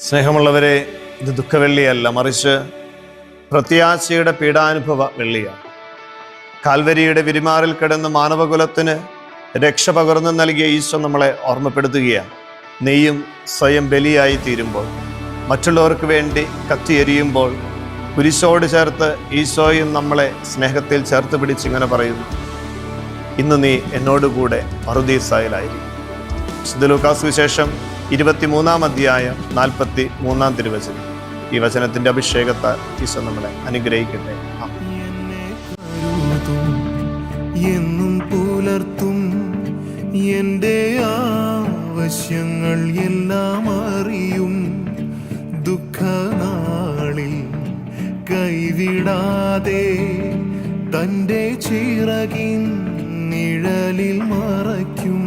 സ്നേഹമുള്ളവരെ, ഇത് ദുഃഖവെള്ളിയല്ല, മറിച്ച് പ്രത്യാശയുടെ പീഡാനുഭവ വെള്ളിയാണ്. കാൽവരിയുടെ വിരിമാറിൽ കിടന്ന് മാനവകുലത്തിന് രക്ഷ പകർന്നു നൽകിയ ഈശോ നമ്മളെ ഓർമ്മപ്പെടുത്തുകയാണ്. നീയും സ്വയം ബലിയായി തീരുമ്പോൾ, മറ്റുള്ളവർക്ക് വേണ്ടി കത്തിയെരിയുമ്പോൾ, കുരിശോട് ചേർത്ത് ഈശോയും നമ്മളെ സ്നേഹത്തിൽ ചേർത്ത് പിടിച്ചിങ്ങനെ പറയുന്നു, ഇന്ന് നീ എന്നോടുകൂടെ പറുദീസായിലായിരിക്കും. വിശുദ്ധ ലൂക്കാസ് സുവിശേഷം 23-ാം അധ്യായം 43-ാം തിരുവചനം. ഈ വചനത്തിന്റെ അഭിഷേകത്താൽ ഈശോ നമ്മളെ അനുഗ്രഹിക്കട്ടെ. എന്നും പുലർത്തും എൻ്റെ ആവശ്യങ്ങൾ എല്ലാം അറിയും, ദുഃഖനാളിൽ കൈവിടാതെ തൻ്റെ ചിറകിൻ നിഴലിൽ മറയ്ക്കും.